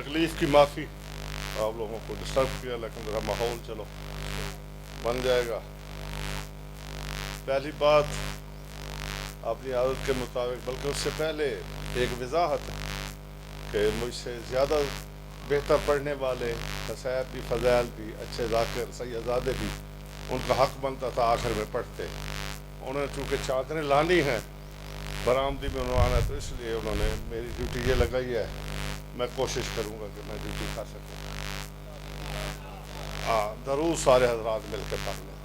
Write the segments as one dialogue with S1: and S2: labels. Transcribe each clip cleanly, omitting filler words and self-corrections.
S1: تکلیف کی معافی، آپ لوگوں کو ڈسٹرب کیا، لیکن ذرا ماحول چلو بن جائے گا۔ پہلی بات اپنی عادت کے مطابق، بلکہ اس سے پہلے ایک وضاحت کہ مجھ سے زیادہ بہتر پڑھنے والے حسیب بھی، فضائل بھی، اچھے ذاکر سیدزادے بھی، ان کا حق بنتا تھا آخر میں پڑھتے۔ انہوں نے چونکہ چادریں لانی ہیں، برآمدی میں عنوان ہے، تو اس لیے انہوں نے میری ڈیوٹی یہ لگائی ہے، میں کوشش کروں گا کہ میں ڈیوٹی کر سکوں۔ درود سارے حضرات مل کے پڑھ لیں۔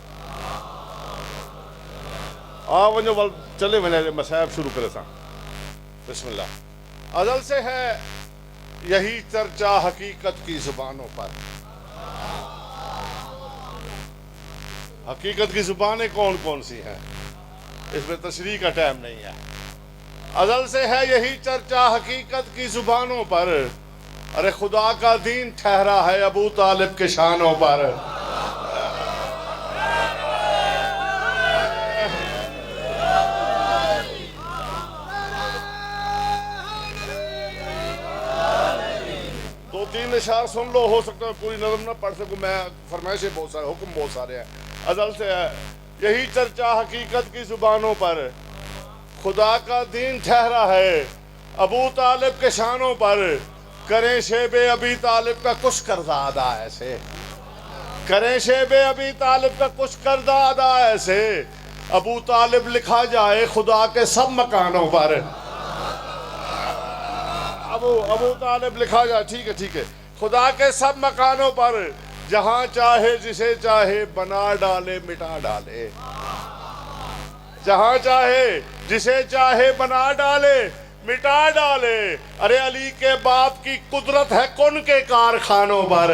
S1: ونجو ول چلے ونے مسائب شروع کرے سا۔ بسم اللہ۔ ازل سے ہے یہی چرچا حقیقت کی زبانوں پر۔ حقیقت کی زبانیں کون کون سی ہیں، اس میں تشریح کا ٹائم نہیں ہے۔ ازل سے ہے یہی چرچا حقیقت کی زبانوں پر، ارے خدا کا دین ٹھہرا ہے ابو طالب کے شانوں پر۔ دو تین اشعار سن لو، ہو سکتا ہے پوری نظم نہ پڑھ سکوں میں، فرمائشیں بہت سارے، حکم بہت سارے ہیں۔ ازل سے ہے یہی چرچا حقیقت کی زبانوں پر، خدا کا دین ٹھہرا ہے ابو طالب کے شانوں پر، کریں شیب ابی طالب کا کچھ کردہ ادا ایسے، کریں شیب ابی طالب کا کچھ کردہ ادا ایسے، ابو طالب لکھا جائے خدا کے سب مکانوں پر۔ ابو طالب لکھا جائے، ٹھیک ہے، خدا کے سب مکانوں پر، جہاں چاہے جسے چاہے بنا ڈالے مٹا ڈالے، جہاں چاہے جسے چاہے بنا ڈالے مٹا ڈالے، ارے علی کے باپ کی قدرت ہے کن کے کارخانوں پر۔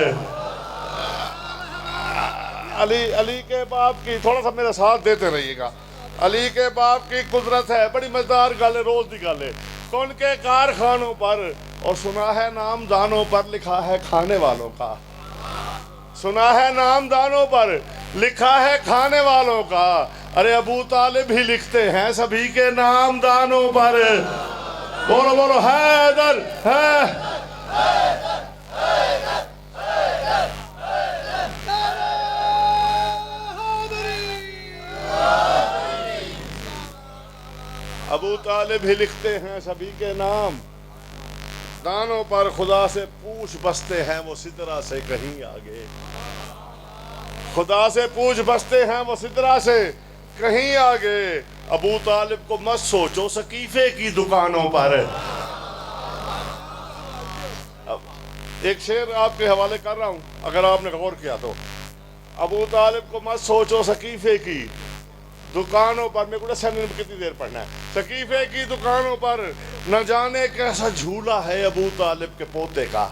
S1: علی کے باپ کی، تھوڑا سا میرا ساتھ دیتے رہیے گا، علی کے باپ کی قدرت ہے، بڑی مزدار گل ہے، روز دی گل ہے، کن کے کارخانوں پر، اور سنا ہے نام دانوں پر لکھا ہے کھانے والوں کا، سنا ہے نام دانوں پر لکھا ہے کھانے والوں کا، ارے ابو طالب ہی لکھتے ہیں سبھی کے نام دانوں پر۔ بولو بولو حیدر ہے۔ ابو طالب ہی لکھتے ہیں سبھی کے نام دانوں پر، خدا سے پوچھ بستے ہیں وہ سدرا سے کہیں آگے، خدا سے پوچھ بستے ہیں وہ سدرا سے کہیں آگے، ابو طالب کو مت سوچو سقیفے کی دکانوں پر۔ ایک شعر آپ کے حوالے کر رہا ہوں، اگر آپ نے غور کیا تو، ابو طالب کو مت سوچو سقیفے کی دکانوں پر، میرے کو سیمنر میں کتنی دیر پڑھنا ہے، سقیفے کی دکانوں پر، نہ جانے کیسا جھولا ہے ابو طالب کے پوتے کا،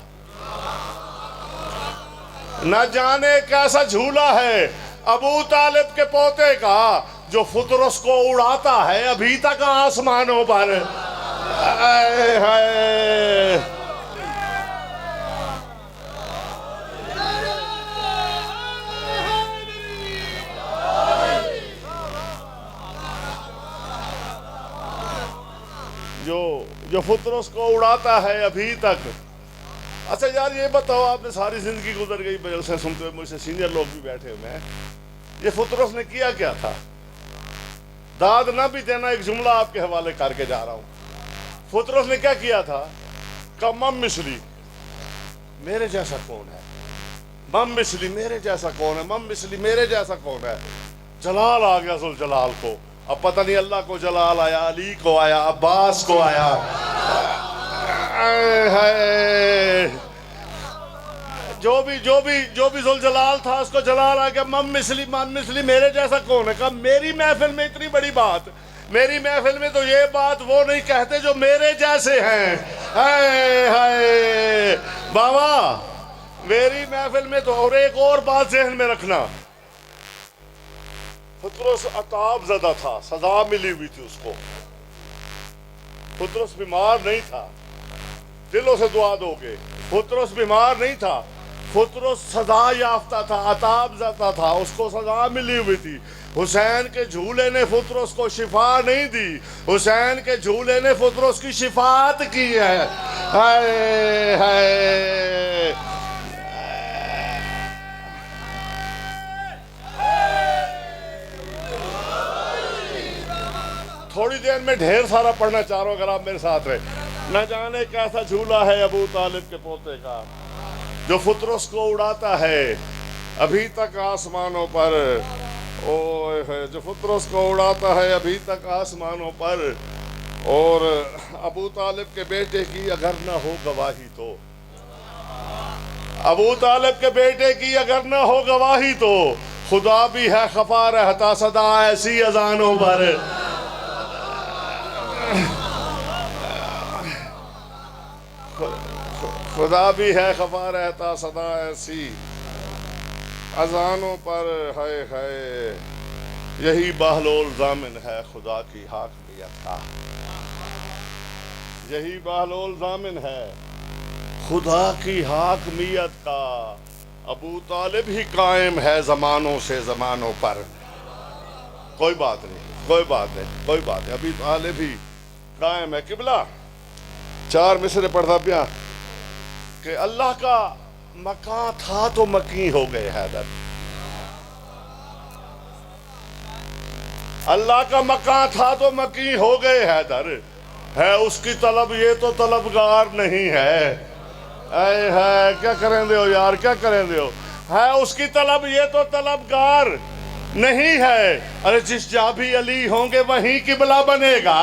S1: نہ جانے کیسا جھولا ہے ابو طالب کے پوتے کا، جو فطرس کو اڑاتا ہے ابھی تک آسمانوں پر۔ جو فطرس کو اڑاتا ہے ابھی تک۔ اچھا یار یہ بتاؤ، آپ نے ساری زندگی گزر گئی جلسے سنتے ہوئے، مجھ سے سینئر لوگ بھی بیٹھے ہوئے ہیں، یہ فطرس نے کیا کیا تھا؟ داد نہ بھی دینا، ایک جملہ آپ کے حوالے کر کے جا رہا ہوں۔ فطرس نے کیا کیا تھا؟ کہ مم مثلی میرے جیسا کون ہے، مم مثلی میرے جیسا کون ہے، مم مثلی میرے جیسا کون ہے۔ جلال آ گیا ذوالجلال کو، اب پتہ نہیں اللہ کو جلال آیا، علی کو آیا، عباس کو آیا، جو بھی ذوالجلال تھا اس کو جلال آ گیا۔ من مثلی میرے جیسا کون ہے؟ کہا میری محفل میں اتنی بڑی بات، میری محفل میں تو یہ بات وہ نہیں کہتے جو میرے جیسے ہیں۔ بابا میری محفل میں تو، اور ایک اور بات ذہن میں رکھنا، فطرس عطاب زدہ تھا، سزا ملی ہوئی تھی اس کو، فطرس بیمار نہیں تھا، دلوں سے دعا دو گے، فطرس بیمار نہیں تھا، فطرس سزا یافتہ تھا، عطاب زدہ تھا، اس کو سزا ملی ہوئی تھی۔ حسین کے جھولے نے فطرس کو شفا نہیں دی، حسین کے جھولے نے فطرس کی شفاعت کی ہے۔ ہائے ہائے، تھوڑی دیر میں ڈھیر سارا پڑھنا چاہ رہا ہوں اگر آپ میرے ساتھ رہے۔ نہ جانے کیسا جھولا ہے ابو طالب کے پوتے کا، جو فطرس کو اڑاتا ہے ابھی تک آسمانوں پر، اوہ ہے جو فطرس کو اڑاتا ہے ابھی تک آسمانوں پر، اور ابو طالب کے بیٹے کی اگر نہ ہو گواہی تو، ابو طالب کے بیٹے کی اگر نہ ہو گواہی تو، خدا بھی ہے خفا رہتا صدا ایسی اذانوں پر۔ خدا بھی ہے خفا رہتا صدا ایسی اذانوں پر، ہائے ہائے، یہی بہلول ضامن ہے خدا کی حاکمیت کا، یہی بہلول ضامن ہے خدا کی حاکمیت کا، ابو طالب ہی قائم ہے زمانوں سے زمانوں پر۔ کوئی بات نہیں، کوئی بات نہیں، کوئی بات نہیں، ابھی طالب ہی قائم ہے۔ قبلہ 4 مصرے پڑھتا پیا کہ اللہ کا مکان تھا تو مکین ہو گئے حیدر، اللہ کا مکان تھا تو مکین ہو گئے حیدر، ہے اس کی طلب یہ تو طلبگار نہیں ہے۔ اے ہے کیا کریں دے ہو یار، کیا کریں دے ہو، ہے اس کی طلب یہ تو طلبگار نہیں ہے۔ ارے جس جا بھی علی ہوں گے وہیں قبلہ بنے گا،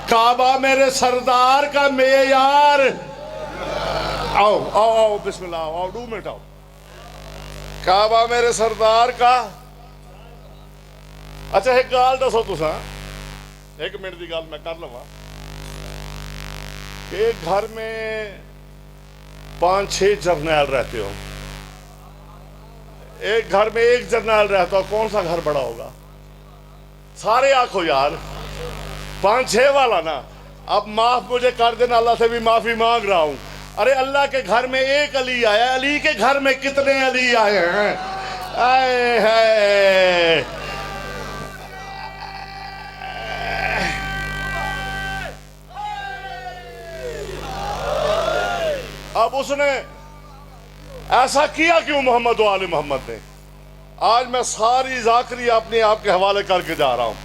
S1: کعبہ میرے سردار کا معیار۔ آؤ آؤ آؤ بسم اللہ، آؤ 2 منٹ آؤ۔ کعبہ میرے سردار کا، اچھا ایک گال دسو تساں، 1 منٹ دی گال میں کر لواں، ایک گھر میں 5-6 جرنیل رہتے ہو، ایک گھر میں 1 جرنیل رہتا ہو، کون سا گھر بڑا ہوگا؟ سارے آنکھو یار 5-6 والا نا۔ اب معاف مجھے کر دینا، اللہ سے بھی معافی مانگ رہا ہوں۔ ارے اللہ کے گھر میں 1 علی آیا ہے، علی کے گھر میں کتنے علی آئے ہیں؟ آئے ہے، اب اس نے ایسا کیا کیوں محمد و آل محمد نے؟ آج میں ساری ذاکری اپنے آپ کے حوالے کر کے جا رہا ہوں۔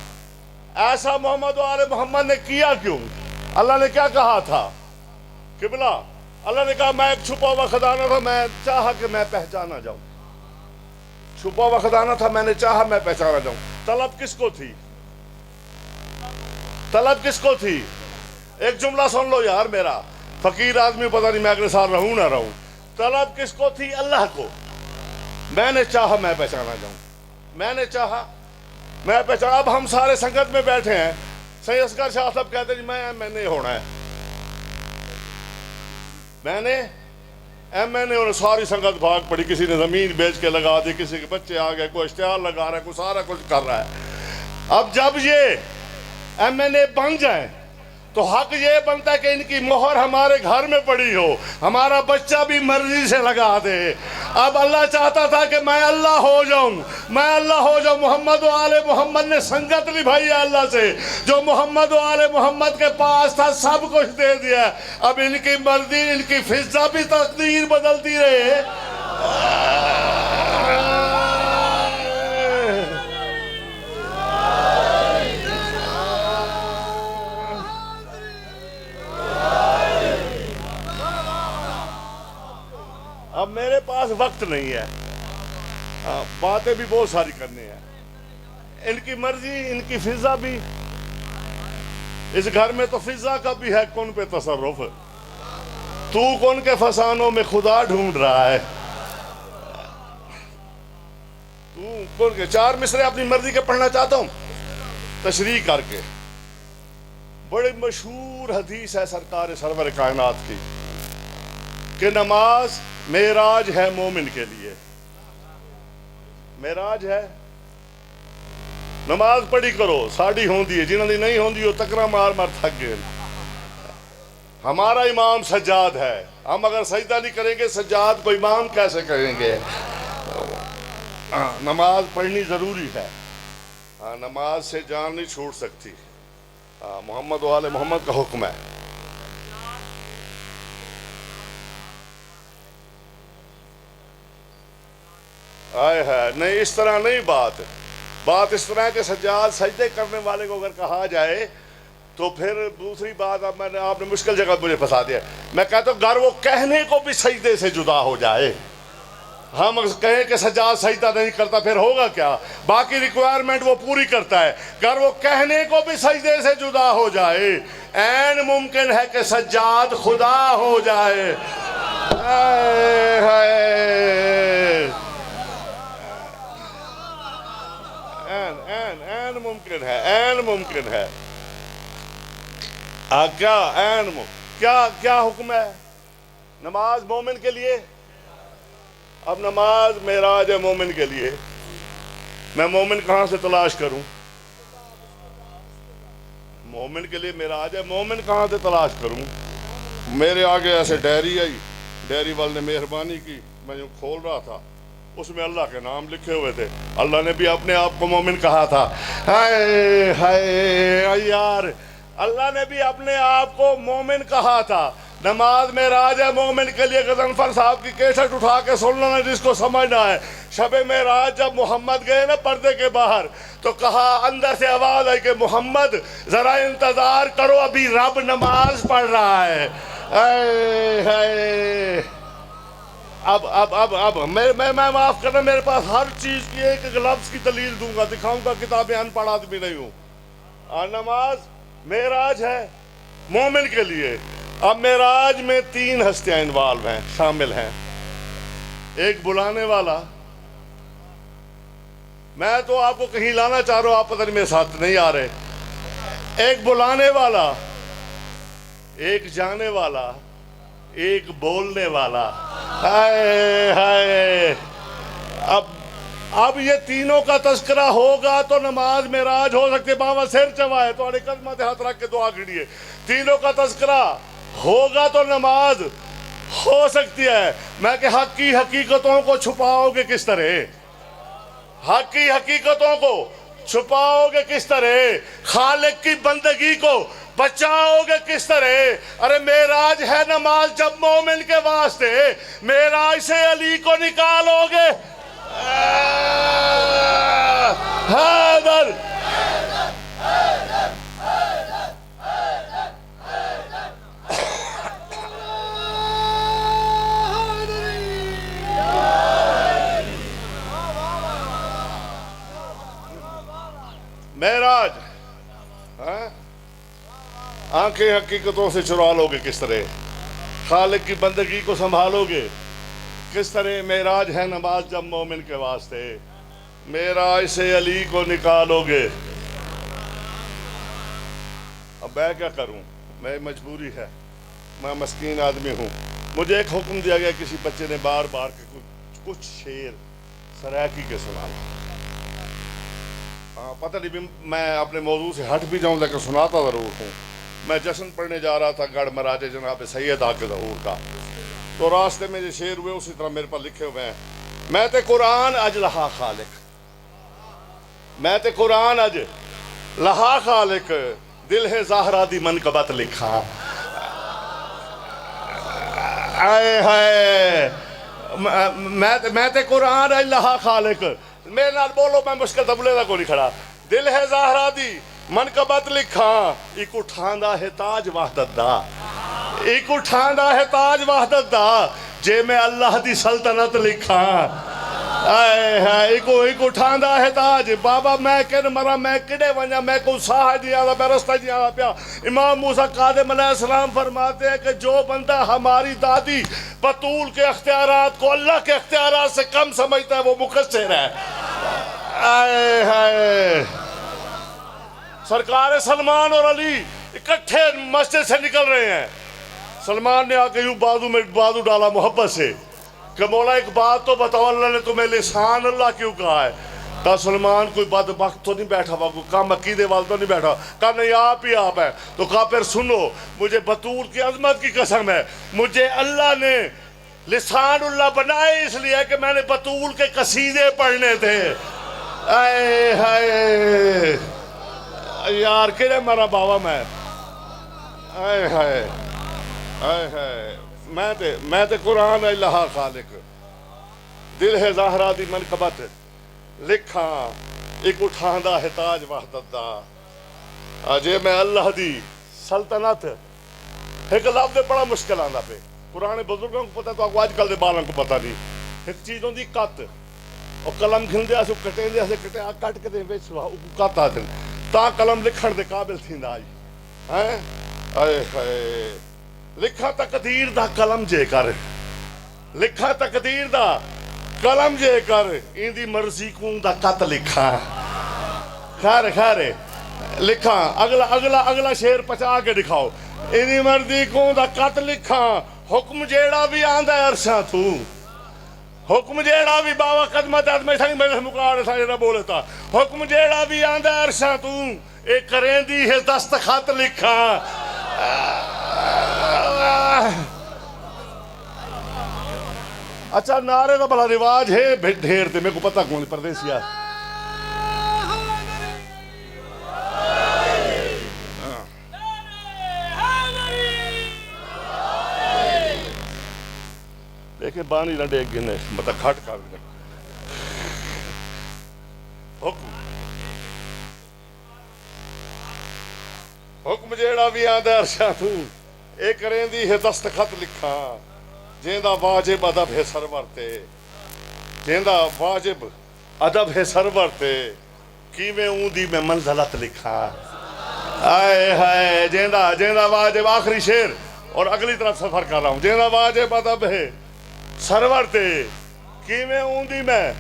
S1: ایسا محمد و آل محمد نے کیا کیوں؟ اللہ نے کیا کہا تھا؟ قبلہ اللہ نے کہا میں ایک چھپا ہوا خزانہ تھا، میں چاہا کہ میں پہچانا جاؤں، چھپا ہوا خزانہ تھا، میں نے چاہا میں پہچانا جاؤں۔ طلب کس کو تھی؟ طلب کس کو تھی؟ ایک جملہ سن لو یار میرا، فقیر آدمی پتہ نہیں میں اگلے سال رہوں نہ رہوں۔ طلب کس کو تھی؟ اللہ کو۔ میں نے چاہا میں پہچانا جاؤں، میں نے چاہا میں پہچانا۔ اب ہم سارے سنگت میں بیٹھے ہیں، سید اصغر شاہ صاحب کہتے ہیں میں نے ہونا ہے، میں نے اور ساری سنگت بھاگ پڑی، کسی نے زمین بیچ کے لگا دی، کسی کے بچے آ گئے، کوئی اشتہار لگا رہا ہے، کوئی سارا کچھ کر رہا ہے۔ اب جب یہ MNA بن جائیں تو حق یہ بنتا ہے کہ ان کی مہر ہمارے گھر میں پڑی ہو، ہمارا بچہ بھی مرضی سے لگا دے۔ اب اللہ چاہتا تھا کہ میں اللہ ہو جاؤں، میں اللہ ہو جاؤں۔ محمد و آل محمد نے سنگت نبھائی ہے اللہ سے، جو محمد و آل محمد کے پاس تھا سب کچھ دے دیا۔ اب ان کی مرضی، ان کی فضا بھی تقدیر بدلتی رہے۔ اب میرے پاس وقت نہیں ہے، باتیں بھی بہت ساری کرنی ہیں۔ ان کی مرضی، ان کی فضا بھی، اس گھر میں تو فضا کا بھی ہے کن پہ تصرف، تو کن کے فسانوں میں خدا ڈھونڈ رہا ہے۔ تو کن کے 4 مصرے اپنی مرضی کے پڑھنا چاہتا ہوں تشریح کر کے۔ بڑی مشہور حدیث ہے سرکار سرور کائنات کی کہ نماز معراج ہے مومن کے لیے، معراج ہے۔ نماز پڑھی کرو، ساڑی ہوندی ہے، جنہوں نے نہیں ہوندی ہو تکرا مار مار تھک گئے۔ ہمارا امام سجاد ہے، ہم اگر سجدہ نہیں کریں گے سجاد کو امام کیسے کریں گے؟ نماز پڑھنی ضروری ہے، نماز سے جان نہیں چھوٹ سکتی۔ محمد و آل محمد کا حکم ہے۔ آئے ہے نہیں، اس طرح نہیں بات اس طرح کہ سجاد سجدے کرنے والے کو اگر کہا جائے تو پھر دوسری بات، اب میں نے آپ نے مشکل جگہ مجھے پھنسا دیا. میں کہتا ہوں گر وہ کہنے کو بھی سجدے سے جدا ہو جائے. ہم کہیں کہ سجاد سجدہ نہیں کرتا پھر ہوگا کیا؟ باقی ریکوائرمنٹ وہ پوری کرتا ہے. گر وہ کہنے کو بھی سجدے سے جدا ہو جائے، عین ممکن ہے کہ سجاد خدا ہو جائے. عین ممکن ہے، عین ممکن ہے. کیا حکم ہے نماز مومن کے لیے؟ اب نماز معراج ہے مومن کے لیے. میں مومن کہاں سے تلاش کروں؟ مومن کے لیے معراج ہے، مومن کہاں سے تلاش کروں؟ میرے آگے ایسے ڈائری آئی، ڈائری والے نے مہربانی کی، میں جو کھول رہا تھا اس میں اللہ کے نام لکھے ہوئے تھے. اللہ نے بھی اپنے آپ کو مومن کہا تھا. ہائے ہائے یار، اللہ نے بھی اپنے آپ کو مومن کہا تھا. نماز معراج ہے مومن کے لیے. غضنفر صاحب کی کیسٹ اٹھا کے سن لینا جس کو سمجھنا ہے. شب معراج جب محمد گئے نا پردے کے باہر تو کہا، اندر سے آواز آئی کہ محمد ذرا انتظار کرو، ابھی رب نماز پڑھ رہا ہے. اب میں معاف کرنا، میرے پاس ہر چیز کی ایک لفظ کی دلیل دوں گا، دکھاؤں گا کتابیں ان پڑھ آدمی نہیں ہوں. نماز معراج ہے مومن کے لیے. اب معراج میں 3 ہستیاں انوالو ہیں، شامل ہیں. ایک بلانے والا، میں تو آپ کو کہیں لانا چاہ رہا ہوں، آپ پتہ نہیں میرے ساتھ نہیں آ رہے. ایک بلانے والا، ایک جانے والا، ایک بولنے والا. ہائے ہائے. اب یہ تینوں کا تذکرہ ہوگا تو نماز معراج ہو سکتے. بابا سر چوائے تو کلمہ ہاتھ رکھ کے دعا کیجیے. تینوں کا تذکرہ ہوگا تو نماز ہو سکتی ہے. میں کہ حق کی حقیقتوں کو چھپاؤ گے کس طرح؟ حق کی حقیقتوں کو چھپاؤ گے کس طرح؟ خالق کی بندگی کو بچاؤ گے کس طرح؟ ارے معراج ہے نماز جب مومن کے واسطے، معراج سے علی کو نکالو گے. حیدر معراج، آنکھیں حقیقتوں سے چرا لو گے کس طرح؟ خالق کی بندگی کو سنبھالو گے کس طرح؟ معراج ہے نماز جب مومن کے واسطے، معراج سے علی کو نکالو گے. اب میں کیا کروں؟ میں مجبوری ہے، میں مسکین آدمی ہوں. مجھے ایک حکم دیا گیا، کسی بچے نے بار بار کے کچھ شعر سرائکی کے سنانا. پتہ نہیں میں اپنے موضوع سے ہٹ بھی جاؤں لیکن سناتا ضرور ہوں. میں جشن پڑھنے جا رہا تھا گڑھ مراج جناب سید آقا ظہور کا، تو راستے میں جو شعر ہوئے اسی طرح میرے پر لکھے ہوئے ہیں. میں تے قرآن اج لہا خالق، میں تے قرآن اج لہا خالق، دل ہے زہرا دی منقبت لکھا. آئے ہائے، میں تے قرآن اج لہا خالق. میرے نال بولو، میں مشکل تبلے دا کو نہیں کھڑا. دل ہے زہرا دی منقبت لکھا، ایک اٹھاندا ہے تاج وحدت دا، ایک اٹھاندا ہے تاج وحدت دا، جے میں اللہ دی سلطنت لکھا. آئے ہائے، ایک اٹھاندا ہے تاج. بابا میں کن مرا، میں کڈے ونجا، میں کو ساہ جیا دا، میں رستہ جیا دا پیا. امام موسیٰ کاظم علیہ السلام فرماتے ہیں کہ جو بندہ ہماری دادی بطول کے اختیارات کو اللہ کے اختیارات سے کم سمجھتا ہے وہ مقصر ہے. آئے ہائے، سرکار سلمان اور علی اکٹھے مسجد سے نکل رہے ہیں. سلمان نے آ کے یوں بازو میں بازو ڈالا محبت سے کہ مولا ایک بات تو بتاؤ، اللہ نے تمہیں لسان اللہ کیوں کہا ہے؟ کہا سلمان کوئی بدبخت تو نہیں بیٹھا ہوا، کوئی کام عقیدے والا تو نہیں بیٹھا. کہا نہیں، آپ ہی آپ ہیں. تو کہا پھر سنو، مجھے بطول کی عظمت کی قسم ہے، مجھے اللہ نے لسان اللہ بنائے اس لیے کہ میں نے بطول کے قصیدے پڑھنے تھے. اے ہائے یار، کہنے مرا بابا میں. اے ہائے اے ہائے، میں تے قرآن لہا خالق. دل ہے زہرا دی منقبت لکھاں ایک اٹھاندا ہے تاج وحدت دا جے میں اللہ دی سلطنت ایک لفظ بڑا مشکل آندا پہ پرانے بزرگوں کو پتہ تو آج کل دے بالاں کو پتہ نہیں ایک چیز ہوندی کت اور قلم کھندے اسے کٹیں دے اسے کٹے کٹ کے دے وچ کت آ دین تا قلم لکھن دے قابل تھیندا آئی ہیں اے ہائے لکھا تقدیر دا قلم جے کر لکھا تقدیر دا قلم جے کر ان دی مرضی کون دا قط لکھا خیر خیر لکھا اگلا شیر پچا کے دکھاؤ ان دی مرضی کون دا قط لکھا حکم جیڑا بھی آندا ہے عرشاں تو حکم جیڑا بھی باوا قدمت میں سانی میں مقار سانی نہ بولتا حکم جیڑا بھی آندا ہے عرشاں تو اے کریں دی ہے دستخط لکھا اچھا نعرے کا بڑا رواج ہے ڈھیر تھے میرے کو پتہ کون پردیسیا دیکھیں بانی نہ ڈیک گنے مطلب کھٹ کھا بھی حکم جیڑا بھی آدھا عرشاں تو اے کریں دی ہے دستخط لکھا جیندہ واجب ادب ہے سرور تے جیندہ واجب ادب ہے سرور تے کیویں اوندی میں منزلت لکھا آئے ہائے جیندہ واجب آخری شیر اور اگلی طرف سفر کر رہا ہوں جیندہ واجب ادب ہے سرور تے کیویں اوندی میں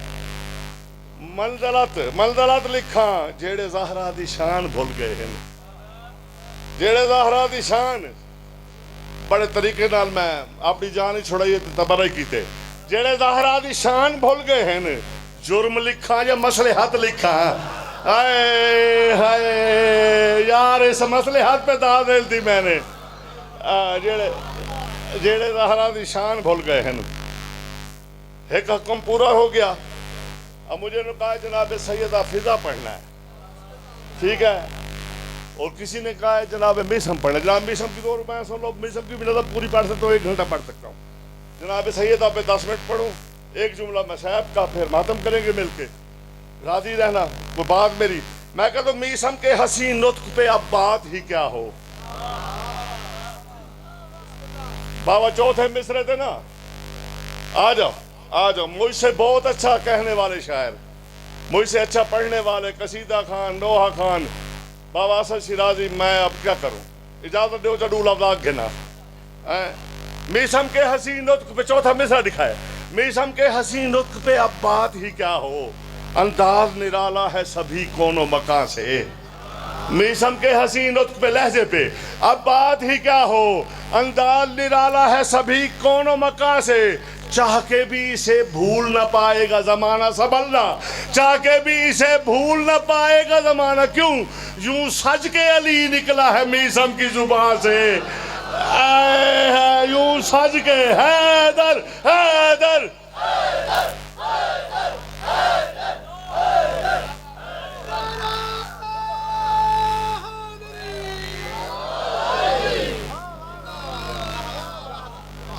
S1: منزلت لکھا جیڑے زہرا دی شان بھول گئے ہیں جیڑے زہرا دی شان بڑے طریقے نال میں اپنی جان ہی چھڑائیے تبرہ کیتے جیڑے زہرا دی شان بھول گئے ہیں جرم لکھا یا مصلحت لکھا آئے ہائے یار اس مصلحت پہ دادل دی میں نے جیڑے زہرا دی شان بھول گئے ہیں ایک حکم پورا ہو گیا اب مجھے نے کہا جناب سیدہ فضا پڑھنا ہے ٹھیک ہے اور کسی نے کہا ہے جناب میسم پڑھنا ہے جناب میسم کی 2 روپے سن لو میسم کی بھی نظر پوری پڑھ سکتا ہوں 1 گھنٹہ پڑھ سکتا ہوں جناب سیدہ پہ 10 منٹ پڑھوں ایک جملہ میں صاحب کا پھر ماتم کریں گے مل کے راضی رہنا وہ بات میری میں کہتا ہوں میسم کے حسین نطق پہ اب بات ہی کیا ہو بابا چوتھے مصرے تھے نا آ جاؤ مجھ سے بہت اچھا کہنے والے شاعر مجھ سے اچھا پڑھنے والے قصیدہ خان نوحہ خان بابا اسد شیرازی میں اب کیا کروں اجازت دو چڑو لفظ گھنا میسم کے حسین نطق پہ چوتھا مصرع دکھائے میسم کے حسین نطق پہ اب بات ہی کیا ہو انداز نرالا ہے سبھی کون و مکان سے میسم کے حسین نطق پہ لہجے پہ اب بات ہی کیا ہو انداز نرالا ہے سبھی کون و مکان سے چاہ کے بھی اسے بھول نہ پائے گا زمانہ سنبھلنا چاہ کے بھی اسے بھول نہ پائے گا زمانہ کیوں یوں سج کے علی نکلا ہے میسم کی زبان سے یوں سج کے حیدر حیدر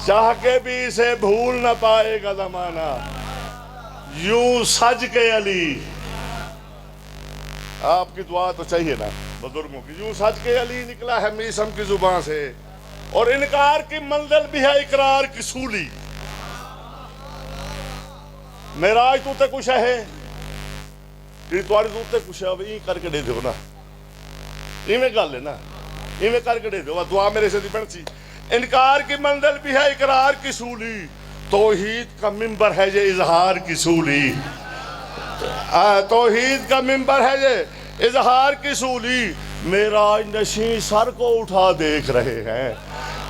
S1: چاہ کے بھی اسے بھول نہ پائے گا زمانہ یوں سج کے علی آپ کی دعا تو چاہیے نا بزرگوں کی یوں سج کے علی نکلا ہے میسم کی زبان سے اور انکار کی منزل بھی ہے اقرار کی سولی معراج تو تے کچھ ہے یہ تمہاری تو تے کچھ ہے اب یہ کر کے دے دو نا ایویں گل ہے نا ایویں کر کے دے دو دعا میرے سے دی بڑھتی انکار کی منزل بھی ہے اقرار کی سولی توحید کا منبر ہے یہ اظہار کی سولی توحید کا منبر ہے یہ اظہار کی سولی معراج نشیں سر کو اٹھا دیکھ رہے ہیں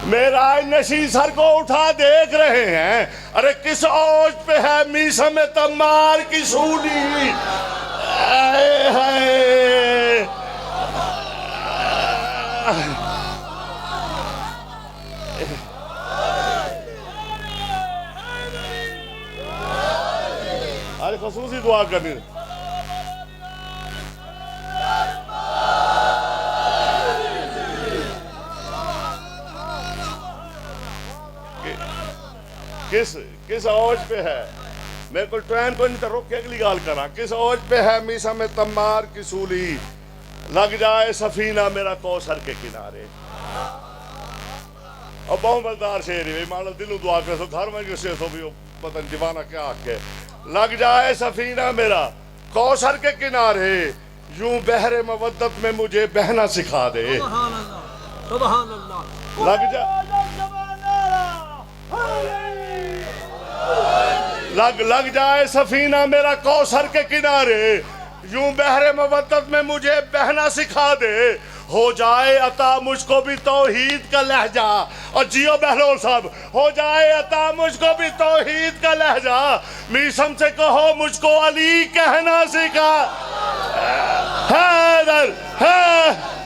S1: معراج نشیں سر کو اٹھا دیکھ رہے ہیں ارے کس اوج پہ ہے میسم تمار کی سولی اے ہے آج خصوصی دعا کرنی کس اوج پہ ہے میرے کو ٹرین کو نہیں تو روک کے اگلی گال کرا. کس اوج پہ ہے میسا میں تمار کی سولی, لگ جائے سفینہ میرا کوثر کے کنارے. اور بہت مزدار شعر ہے مانا دلوں دعا کر سو گھر میں کسی سو بھی پتہ نہیں دیوانہ کیا آکے. لگ جائے سفینہ میرا کوثر کے کنارے, یوں بحر مودت میں مجھے بہنا سکھا دے.
S2: سبحان اللہ, سبحان اللہ.
S1: لگ جائے سفینہ میرا کوثر کے کنارے, یوں بحر مودت میں مجھے بہنا سکھا دے. ہو جائے عطا مجھ کو بھی توحید کا لہجہ, اور جیو بہلول صاحب, ہو جائے عطا مجھ کو بھی توحید کا لہجہ, میسم سے کہو مجھ کو علی کہنا سکھا. حیدر ہے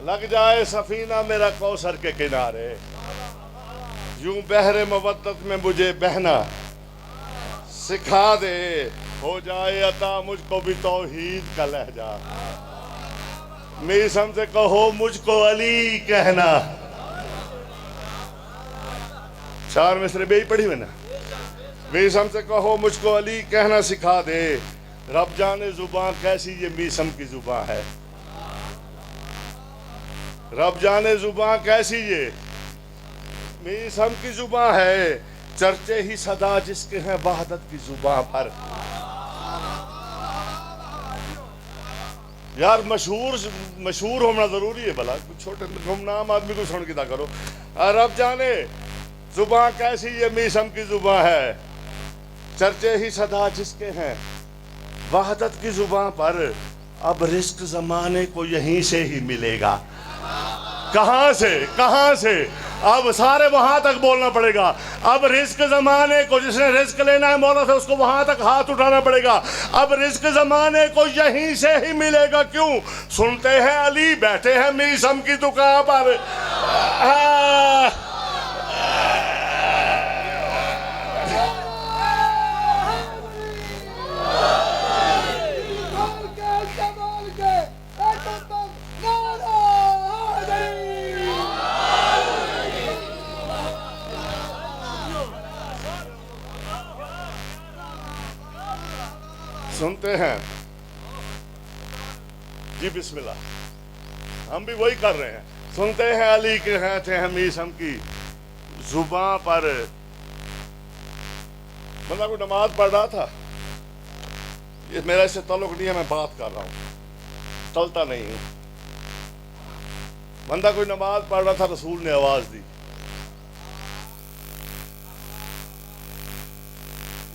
S1: لگ جائے سفینہ میرا کوثر کے کنارے, یوں بحر مودت میں مجھے بہنا سکھا دے. ہو جائے عطا مجھ کو بھی توحید کا لہجہ, میسم سے کہو مجھ کو علی کہنا. چار مصرے بے ہی پڑھی میں نا. میسم سے کہو مجھ کو علی کہنا سکھا دے. رب جانے زبان کیسی یہ میسم کی زبان ہے, رب جانے زبان کیسی یہ میسم کی زبان ہے. چرچے ہی صدا جس کے ہیں وحدت کی زبان پر. یار مشہور ہونا ضروری ہے بھلا, چھوٹے گمنام آدمی کو سن کے دا کرو. رب جانے زبان کیسی یہ میسم کی زبان ہے, چرچے ہی صدا جس کے ہیں وحدت کی زبان پر. اب رزق زمانے کو یہیں سے ہی ملے گا. کہاں سے اب سارے وہاں تک بولنا پڑے گا. اب رزق زمانے کو, جس نے رزق لینا ہے مولا سے, اس کو وہاں تک ہاتھ اٹھانا پڑے گا. اب رزق زمانے کو یہیں سے ہی ملے گا. کیوں؟ سنتے ہیں علی بیٹھے ہیں میسم کی دکان پر. سنتے ہیں جی, بسم اللہ, ہم بھی وہی کر رہے ہیں. سنتے ہیں علی کے ہیں میسم کی زبان پر. بندہ کوئی نماز پڑھ رہا تھا, یہ میرا اس سے تعلق نہیں ہے, میں بات کر رہا ہوں, ٹلتا نہیں ہوں. بندہ کوئی نماز پڑھ رہا تھا, رسول نے آواز دی,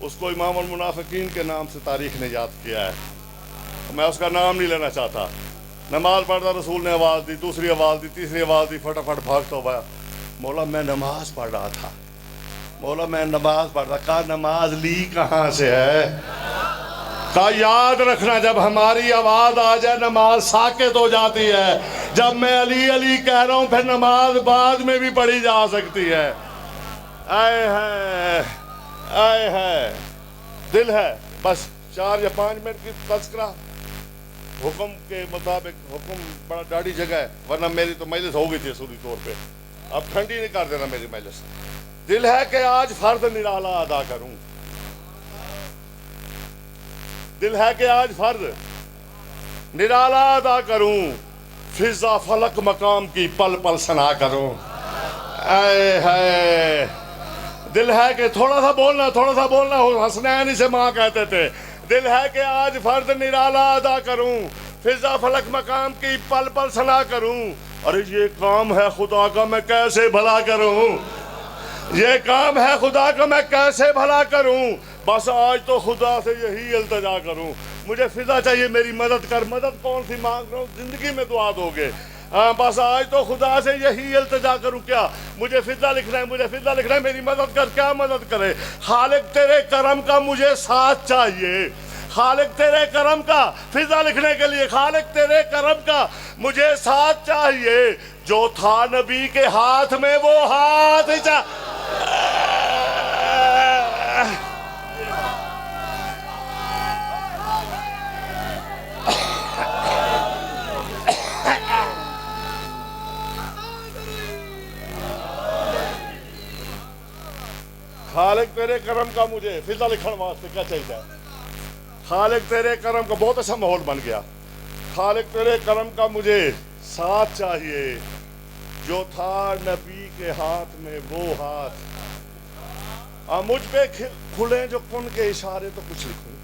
S1: اس کو امام المنافقین کے نام سے تاریخ نے یاد کیا ہے. میں اس کا نام نہیں لینا چاہتا. نماز پڑھتا, رسول نے آواز دی, دوسری آواز دی, تیسری آواز دی, فٹافٹ بھاگتا ہوا, مولا میں نماز پڑھ رہا تھا, مولا میں نماز پڑھ رہا. کہا نماز لی کہاں سے ہے؟ کہا یاد رکھنا, جب ہماری آواز آ جائے نماز ساکت ہو جاتی ہے. جب میں علی علی کہہ رہا ہوں پھر نماز بعد میں بھی پڑھی جا سکتی ہے. آئے ہے دل ہے. بس 4 یا 5 منٹ کی تذکرہ حکم کے مطابق. حکم بڑا ڈاڑی جگہ ہے, ورنہ میری تو مجلس ہو گئی تھی اصولی طور پہ. اب ٹھنڈی نہیں کر دینا میری مجلس. دل ہے کہ آج فرض نرالا ادا کروں, دل ہے کہ آج فرض نرالا ادا کروں, فضا فلک مقام کی پل پل ثنا کروں. اے ہے دل ہے کہ تھوڑا سا بولنا. حسنین سے ماں کہتے تھے, دل ہے کہ آج فرض نرالا ادا کروں, فضا فلک مقام کی پل پل ثنا کروں. ارے یہ کام ہے خدا کا میں کیسے بھلا کروں, یہ کام ہے خدا کا میں کیسے بھلا کروں. بس آج تو خدا سے یہی التجا کروں, مجھے فضا چاہیے میری مدد کر. مدد کون سی مانگ رہا ہوں, زندگی میں دعا دو گے. بس آج تو خدا سے یہی التجا کروں. کیا مجھے فضا لکھنا ہے, میری مدد کر. کیا مدد کرے؟ خالق تیرے کرم کا مجھے ساتھ چاہیے, خالق تیرے کرم کا فضا لکھنے کے لیے, خالق تیرے کرم کا مجھے ساتھ چاہیے. جو تھا نبی کے ہاتھ میں وہ ہاتھ خالق تیرے کرم کا مجھے فضا لکھن واسطے کیا چاہیے؟ خالق تیرے کرم کا بہت اچھا ماحول بن گیا. خالق تیرے کرم کا مجھے ساتھ چاہیے، جو تھا نبی کے ہاتھ میں وہ ہاتھ. مجھ پہ کھلے جو کن کے اشارے تو کچھ لکھوں.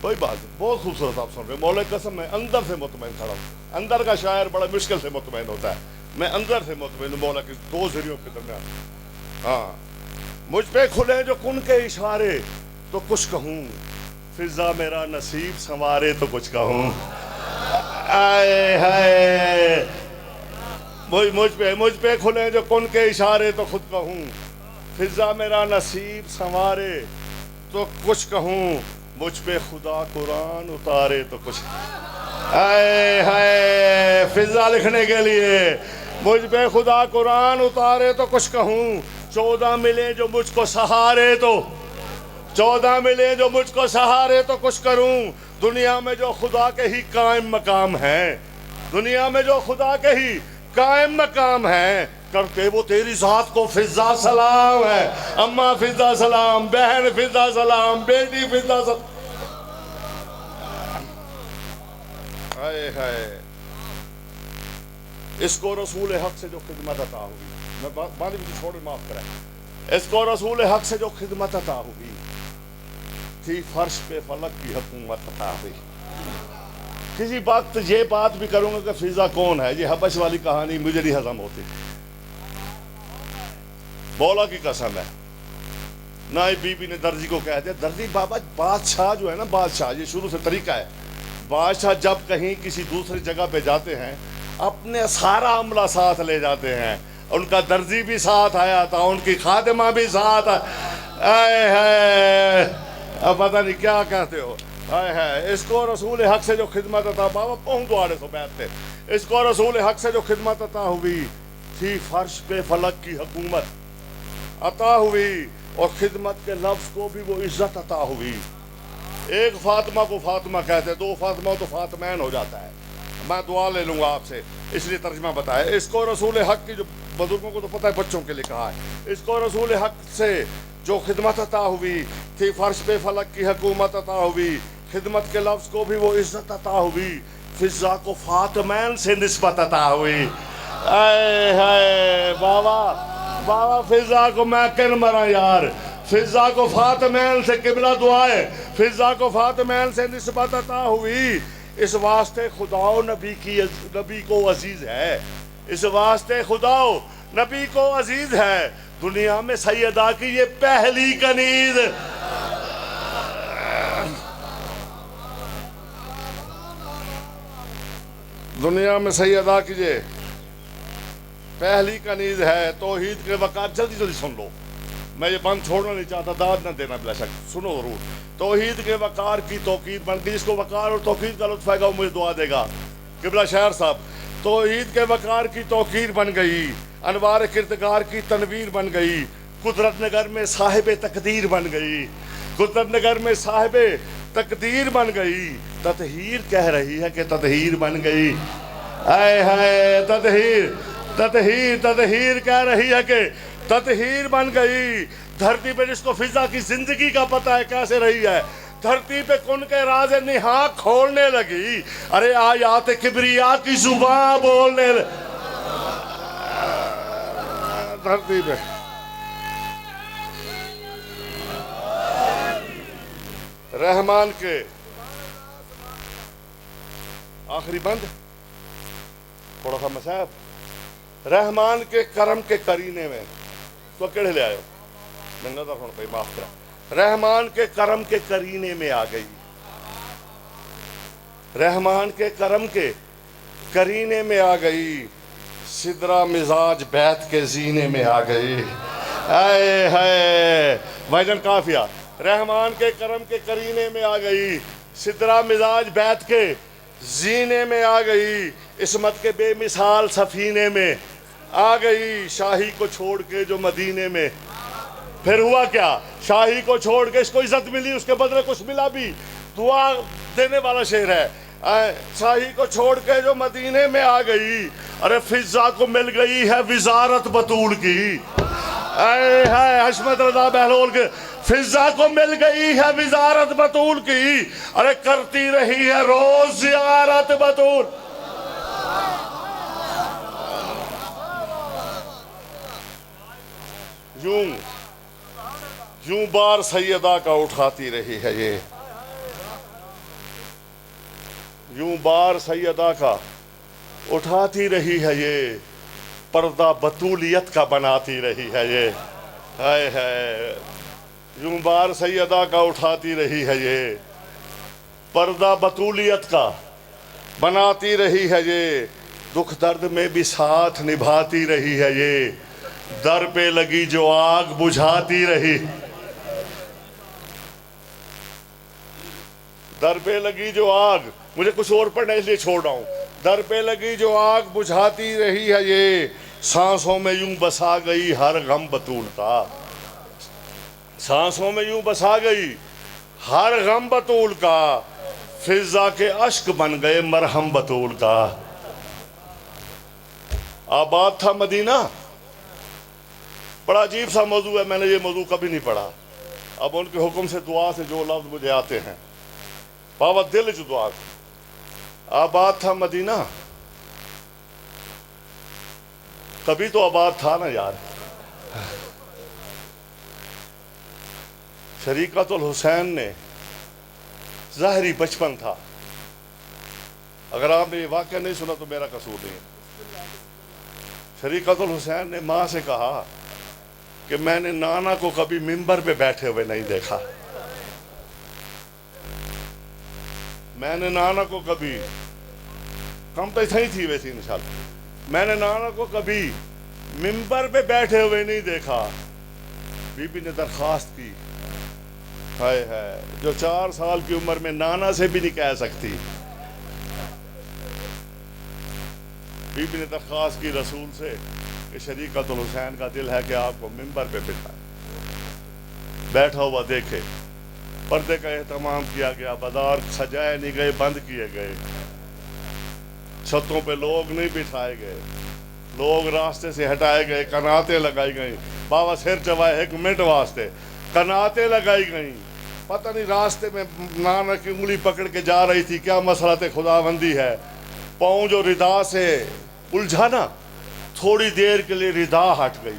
S1: کوئی بات نہیں، بہت خوبصورت آپ سن رہے. مولا قسم میں اندر سے مطمئن کھڑا ہوں. اندر کا شاعر بڑا مشکل سے مطمئن ہوتا ہے، میں اندر سے مطمئن ہوں مولا کے دو ذریعوں کے درمیان. ہاں، مجھ پہ کھلے جو کن کے اشارے تو کچھ کہوں، فضا میرا نصیب سنوارے تو کچھ کہوں. آئے ہائے، مجھ پہ کھلے جو کن کے اشارے تو خود کہوں، فضا میرا نصیب سنوارے تو کچھ کہوں. مجھ پہ خدا قرآن اتارے تو کچھ. آئے ہائے، فضا لکھنے کے لیے مجھ پہ خدا قرآن اتارے تو کچھ کہوں. 14 ملے جو مجھ کو سہارے تو 14 ملے جو مجھ کو سہارے تو کچھ کروں. دنیا میں جو خدا کے ہی قائم مقام ہیں، دنیا میں جو خدا کے ہی قائم مقام ہیں، کرتے وہ تیری ذات کو فضا سلام ہے. اماں فضا سلام، بہن فضا سلام، بیٹی فضا سلام. ہائے ہائے، اس کو رسول حق سے جو خدمت عطا ہوئی، میں بانی بھی چھوڑے معاف کریں، اس کو رسول حق سے جو خدمت عطا ہوئی تھی، فرش پہ فلک کی حکومت عطا ہوئی. کسی وقت یہ بات بھی کروں گا کہ فضا کون ہے، یہ حبش والی کہانی مجھے نہیں ہضم ہوتی. مولا کی قسم ہے. نہ بی بی نے درزی کو کہہ دیا، درزی بابا بادشاہ جو ہے نا، بادشاہ یہ شروع سے طریقہ ہے، بادشاہ جب کہیں کسی دوسری جگہ پہ جاتے ہیں اپنے سارا عملہ ساتھ لے جاتے ہیں. ان کا درزی بھی ساتھ آیا تھا، ان کی خادمہ بھی ساتھ. اے ہے، اب پتہ نہیں کیا کہتے ہو. اے ہے، اس کو رسول حق سے جو خدمت عطا، بابا پہنچ دوارے سو بیٹھتے، اس کو رسول حق سے جو خدمت عطا ہوئی تھی، فرش پہ فلک کی حکومت عطا ہوئی، اور خدمت کے لفظ کو بھی وہ عزت عطا ہوئی. ایک فاطمہ کو فاطمہ کہتے، دو فاطمہ تو فاطمین ہو جاتا ہے. میں دعا لے لوں گا آپ سے، اس لیے ترجمہ بتایا. اس کو رسول حق کی، جو بزرگوں کو تو پتہ ہے بچوں کے لیے کہا ہے، اس کو رسول حق سے جو خدمت عطا ہوئی تھی، فرش پہ فلک کی حکومت عطا ہوئی، خدمت کے لفظ کو بھی وہ عزت عطا ہوئی، فضا کو فاطمین سے نسبت عطا ہوئی. اے ہے بابا فضا کو میں کن مرا یار، فضا کو فاطمین سے قبلہ دعائے، فضا کو فاطمین سے نسبت عطا ہوئی. اس واسطے خدا و نبی کو عزیز ہے، اس واسطے خدا و نبی کو عزیز ہے. دنیا میں سیدہ کی یہ پہلی کنیز، دنیا میں سیدہ کی یہ پہلی کنیز ہے. توحید کے وقار، جلدی سن لو، میں یہ بند چھوڑنا نہیں چاہتا، داد نہ دینا بلا شک، سنو ضرور. توحید کے وقار کی توقید بن گئی. جس کو وقار اور توقید کا لطف آئے گا وہ مجھے دعا دے گا. قبلہ شہر صاحب، توحید کے وقار کی توقیر بن گئی، انوار کردگار کی تنویر بن گئی، قدرت نگر میں صاحب تقدیر بن گئی، قدرت نگر میں صاحب تقدیر بن گئی. تطہیر کہہ رہی ہے کہ تطہیر بن گئی. اے ہے، تطہیر کہہ رہی ہے کہ تطہیر بن گئی. دھرتی پہ جس کو فضا کی زندگی کا پتہ ہے کیسے رہی ہے، دھرتی پہ کن کے راز نہا کھولنے لگی. ارے آیات کبریا کی زبان بولنے دھرتی پہ. رحمان کے آخری بند تھوڑا سا مسائب، رحمان کے کرم کے کرینے میں تو کیڑے لے آئے ہو، میں نظر ہونے پہ معاف کرا. رحمان کے کرم کے کرینے میں آ گئی، رحمان کے کرم کے کرینے میں آ گئی، سدرا مزاج بیت کے زینے میں آ گئی. اے ہے بھائی کافیہ، رحمان کے کرم کے کرینے میں آ گئی، سدرا مزاج بیت کے زینے میں آ گئی، عصمت کے بے مثال سفینے میں آ گئی شاہی کو چھوڑ کے جو مدینے میں. پھر ہوا کیا؟ شاہی کو چھوڑ کے اس کو عزت ملی, اس کے بدلے کچھ ملا بھی. دعا دینے والا شعر ہے. شاہی کو چھوڑ کے جو مدینے میں آ گئی, ارے فضا کو مل گئی ہے وزارت بطول کی. اے حشمت رضا بہلول کے فضا کو مل گئی ہے وزارت بطول کی, ارے کرتی رہی ہے روز زیارت بطول. یوں بار سیدہ کا اٹھاتی رہی ہے یہ, یوں بار سیدہ کا اٹھاتی رہی ہے یہ, پردہ بطولیت کا بناتی رہی ہے یہ. ہائے ہائے, یوں بار سیدہ کا اٹھاتی رہی ہے یہ, پردہ بطولیت کا بناتی رہی ہے یہ, دکھ درد میں بھی ساتھ نبھاتی رہی ہے یہ, در پہ لگی جو آگ بجھاتی رہی, در پہ لگی جو آگ, مجھے کچھ اور پڑھنا اس لیے چھوڑ رہا ہوں. در پہ لگی جو آگ بجھاتی رہی ہے یہ, سانسوں میں یوں بسا گئی ہر غم بطول کا. سانسوں میں یوں بسا گئی ہر غم بطول کا, فضا کے اشک بن گئے مرہم بطول کا. آباد تھا مدینہ, بڑا عجیب سا موضوع ہے, میں نے یہ موضوع کبھی نہیں پڑھا. اب ان کے حکم سے دعا سے جو لفظ مجھے آتے ہیں, بابا دل جو دعا. آباد تھا مدینہ, کبھی تو آباد تھا نا یار. شریقۃ الحسین نے ظاہری بچپن تھا. اگر آپ نے یہ واقعہ نہیں سنا تو میرا قصور نہیں. شریقۃ الحسین نے ماں سے کہا کہ میں نے نانا کو کبھی ممبر پہ بیٹھے ہوئے نہیں دیکھا. میں نے نانا کو کبھی, کم تو صحیح تھی ویسی انشاءاللہ, میں نے نانا کو کبھی ممبر پہ بیٹھے ہوئے نہیں دیکھا. بی بی نے درخواست کی, ہائے ہائے, جو 4 سال کی عمر میں نانا سے بھی نہیں کہہ سکتی, بی بی نے درخواست کی رسول سے کہ شریقۃ الحسین کا دل ہے کہ آپ کو ممبر پہ بٹھائے. بیٹھا ہوا دیکھے, پردے کا اہتمام کیا گیا, بازار سجائے نہیں گئے, بند کیے گئے, چھتوں پہ لوگ نہیں بٹھائے گئے, لوگ راستے سے ہٹائے گئے, کناتیں لگائی گئیں. بابا سر چوائے 1 منٹ واسطے, کناتیں لگائی گئیں. پتہ نہیں راستے میں نانا کی انگلی پکڑ کے جا رہی تھی, کیا مسئلہ خداوندی ہے. پاؤں جو ردا سے الجھا نا, تھوڑی دیر کے لیے ردا ہٹ گئی.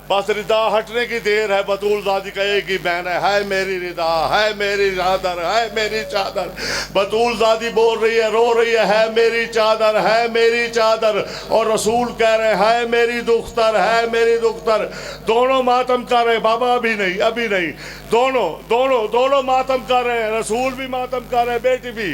S1: بس ردا ہٹنے کی دیر ہے, بطول زادی کہے گی بہن ہے, ہائے میری ردا, ہائے میری چادر, ہائے میری چادر. بطول زادی بول رہی ہے, رو رہی ہے میری چادر, ہے میری چادر. اور رسول کہہ رہے ہیں ہائے میری دختر, ہے میری دختر. دونوں ماتم کر رہے ہیں, بابا ابھی نہیں, ابھی نہیں, دونوں ماتم کر رہے ہیں. رسول بھی ماتم کر رہے ہیں, بیٹی بھی.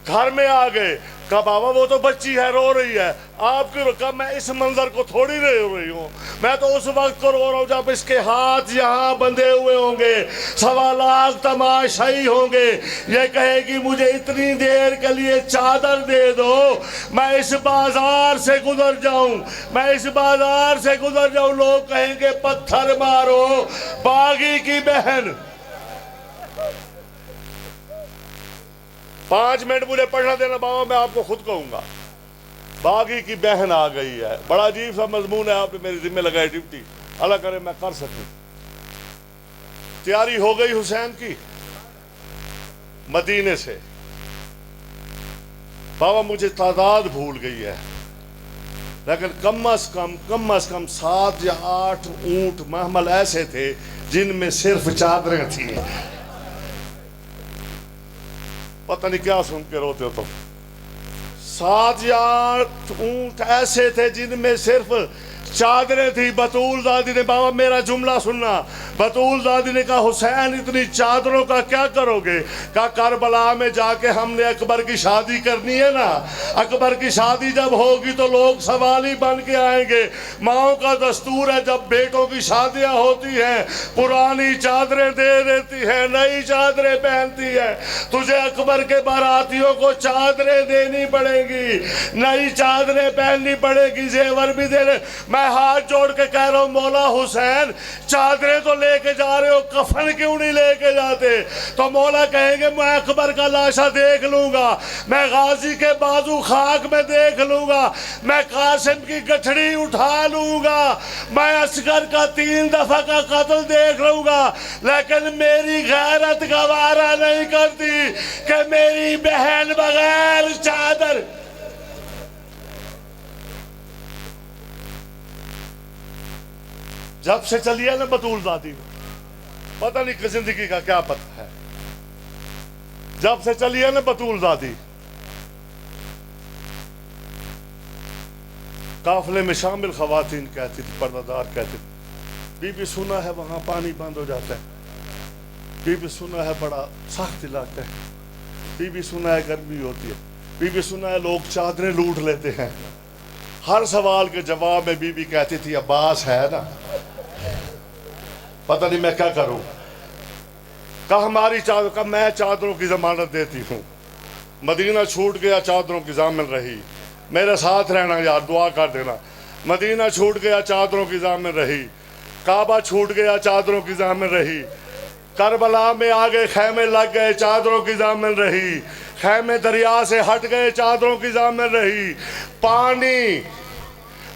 S1: گھر میں آ گئے, کہا بابا وہ تو بچی ہے, رو رہی ہے, آپ کی کہا میں اس منظر کو تھوڑی رو رہی ہوں, میں تو اس وقت کو رو رہا ہوں جب اس کے ہاتھ یہاں بندھے ہوئے ہوں گے, 1.25 لاکھ تماشائی ہوں گے. یہ کہے گی مجھے اتنی دیر کے لیے چادر دے دو, میں اس بازار سے گزر جاؤں, میں اس بازار سے گزر جاؤں. لوگ کہیں گے پتھر مارو, باغی کی بہن. 5 منٹ مجھے پڑھنا دینا بابا, میں آپ کو خود کہوں گا. باغی کی بہن آ گئی ہے, بڑا عجیب سا مضمون ہے, آپ نے میری ذمہ لگائی ڈیوٹی, اللہ کرے میں کر سکوں. تیاری ہو گئی حسین کی مدینے سے. بابا مجھے تعداد بھول گئی ہے, لیکن کم از کم 7 یا 8 اونٹ محمل ایسے تھے جن میں صرف چادریں تھیں. پتہ نہیں کیا سن کے روتے ہو تم. 7 یا 8 اونٹ ایسے تھے جن میں صرف چادریں تھی. بطول زادی نے, بابا میرا جملہ سننا, بطول زادی نے کہا حسین اتنی چادروں کا کیا کرو گے؟ کہا کربلا میں جا کے ہم نے اکبر کی شادی کرنی ہے نا, اکبر کی شادی جب ہوگی تو لوگ سوالی بن کے آئیں گے. ماؤں کا دستور ہے جب بیٹوں کی شادیاں ہوتی ہیں پرانی چادریں دے دیتی ہیں, نئی چادریں پہنتی ہے. تجھے اکبر کے باراتیوں کو چادریں دینی پڑے گی, نئی چادریں پہننی پڑے گی, زیور بھی دینے. میں ہاتھ جوڑ کے کہہ رہا ہوں مولا حسین چادریں تو لے کے جا رہے ہو, کفن کیوں نہیں لے کے جاتے؟ تو مولا کہیں گے میں اکبر کا لاشا دیکھ لوں گا, میں غازی کے بازو خاک میں دیکھ لوں گا, میں قاسم کی گٹھڑی اٹھا لوں گا, میں اصغر کا 3 دفعہ کا قتل دیکھ لوں گا, لیکن میری غیرت گوارا نہیں کرتی کہ میری بہن بغیر چادر. جب سے چلی ہے نا بطول زادی, پتہ نہیں کہ زندگی کا کیا پتہ ہے, جب سے چلی ہے نا بطول زادی, قافلے میں شامل خواتین کہتی تھی, پردہ دار کہتی تھی بی بی سنا ہے وہاں پانی بند ہو جاتا ہے, بی بی سنا ہے بڑا سخت علاقہ ہے, بی بی سنا ہے گرمی ہوتی ہے, بی بی سنا ہے لوگ چادریں لوٹ لیتے ہیں. ہر سوال کے جواب میں بی بی کہتی تھی عباس ہے نا, پتہ نہیں میں کیا کروں. کہا ہماری چادر, کہا میں چادروں کی ضمانت دیتی ہوں. مدینہ چھوٹ گیا چادروں کی ضامن رہی, میرے ساتھ رہنا یار, دعا کر دینا. مدینہ چھوٹ گیا چادروں کی ضامن رہی, کعبہ چھوٹ گیا چادروں کی ضامن رہی, کربلا میں آگے خیمے لگ گئے چادروں کی ضامن رہی, خیمے دریا سے ہٹ گئے چادروں کی ضامن رہی, پانی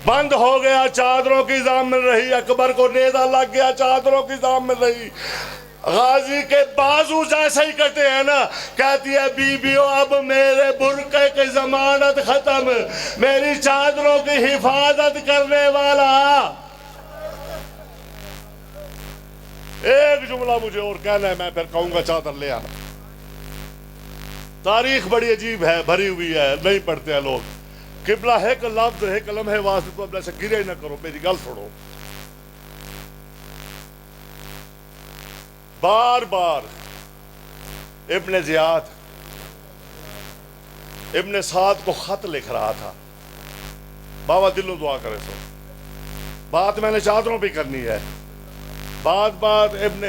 S1: بند ہو گیا چادروں کی ضامن رہی, اکبر کو نیزہ لگ گیا چادروں کی ضامن رہی. غازی کے بازو جیسے ہی کٹے ہیں نا, کہتی ہے بی بیو اب میرے برقعے کی ضمانت ختم, میری چادروں کی حفاظت کرنے والا. ایک جملہ مجھے اور کہنا ہے, میں پھر کہوں گا چادر لے آنا. تاریخ بڑی عجیب ہے, بھری ہوئی ہے, نہیں پڑھتے ہیں لوگ. قبلہ ہے کہ لفظ ہے کلم ہے واسطے, تو اب ایسے گرے نہ کرو, میری گل چھوڑو. بار بار ابن زیاد ابن سعد کو خط لکھ رہا تھا, بابا دلوں دعا کرے تو بات میں نے چادروں پہ کرنی ہے. بات بات ابن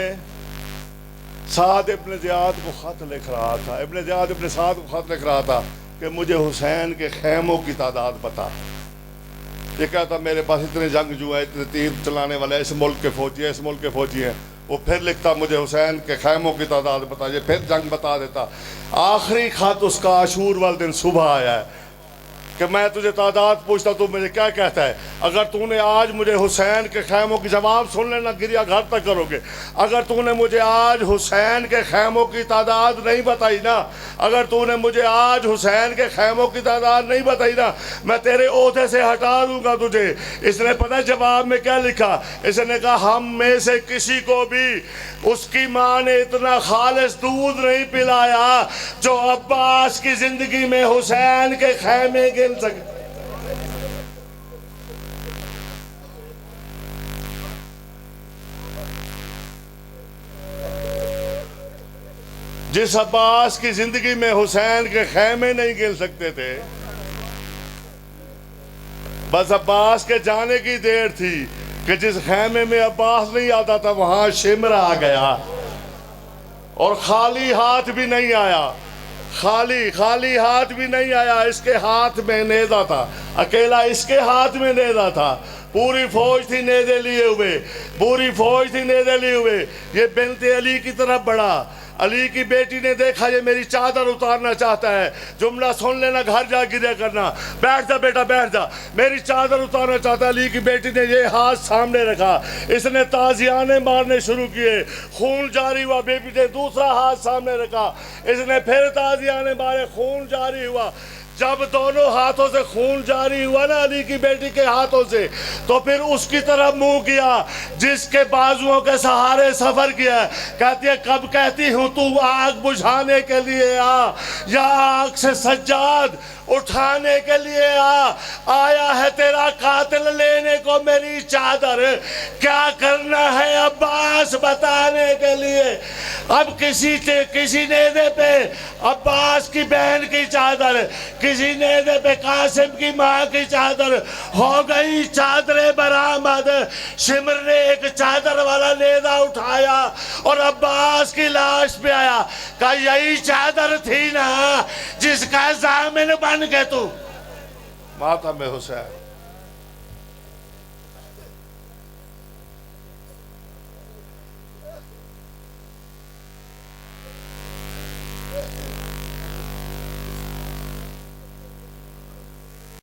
S1: سعد ابن زیاد کو خط لکھ رہا تھا, ابن زیاد ابن سعد کو خط لکھ رہا تھا کہ مجھے حسین کے خیموں کی تعداد بتا. یہ کہتا میرے پاس اتنے جنگجو ہیں, اتنے تیر چلانے والے, اس ملک کے فوجی ہیں, اس ملک کے فوجی ہیں. وہ پھر لکھتا مجھے حسین کے خیموں کی تعداد بتا, یہ پھر جنگ بتا دیتا. آخری خط اس کا عاشور والے دن صبح آیا ہے کہ میں تجھے تعداد پوچھتا تو مجھے کیا کہتا ہے. اگر تو نے آج مجھے حسین کے خیموں کی, جواب سن لینا, گریا گھر تک کرو گے, اگر تو نے مجھے آج حسین کے خیموں کی تعداد نہیں بتائی نا, اگر تو نے مجھے آج حسین کے خیموں کی تعداد نہیں بتائی نا, میں تیرے عہدے سے ہٹا دوں گا تجھے. اس نے پتہ جواب میں کیا لکھا, اس نے کہا ہم میں سے کسی کو بھی اس کی ماں نے اتنا خالص دودھ نہیں پلایا جو عباس کی زندگی میں حسین کے خیمے گن سکے. جس عباس کی زندگی میں حسین کے خیمے نہیں گن سکتے تھے, بس عباس کے جانے کی دیر تھی کہ جس خیمے میں عباس نہیں آتا تھا وہاں شمر آ گیا, اور خالی ہاتھ بھی نہیں آیا, خالی ہاتھ بھی نہیں آیا. اس کے ہاتھ میں نیزہ تھا, اکیلا اس کے ہاتھ میں نیزہ تھا, پوری فوج تھی نیزے لیے ہوئے, پوری فوج تھی نیزے لیے ہوئے. یہ بنت علی کی طرف بڑھا, علی کی بیٹی نے دیکھا یہ میری چادر اتارنا چاہتا ہے, جملہ سن لینا, گھر جا گریا کرنا, بیٹھ جا بیٹا بیٹھ جا, میری چادر اتارنا چاہتا ہے. علی کی بیٹی نے یہ ہاتھ سامنے رکھا, اس نے تازیانے مارنے شروع کیے, خون جاری ہوا. بیٹی نے دوسرا ہاتھ سامنے رکھا, اس نے پھر تازیانے مارے, خون جاری ہوا. جب دونوں ہاتھوں سے خون جاری ہوا نا علی کی بیٹی کے ہاتھوں سے، تو پھر اس کی طرف منہ کیا جس کے بازوؤں کے سہارے سفر کیا. کہتی ہے کب کہتی ہوں تو آگ بجھانے کے لیے آ، یا آگ سے سجاد اٹھانے کے لیے آیا ہے تیرا قاتل لینے کو میری چادر. کیا کرنا ہے عباس بتانے کے لیے. اب کسی نیزے پہ عباس کی بہن کی چادر، کسی نیزے پہ قاسم کی ماں کی چادر ہو گئی. چادریں برآمد. شمر نے ایک چادر والا نیزہ اٹھایا اور عباس کی لاش پہ آیا. کہا یہی چادر تھی نا جس کا ضامن بن کے تو. ماتم حسین.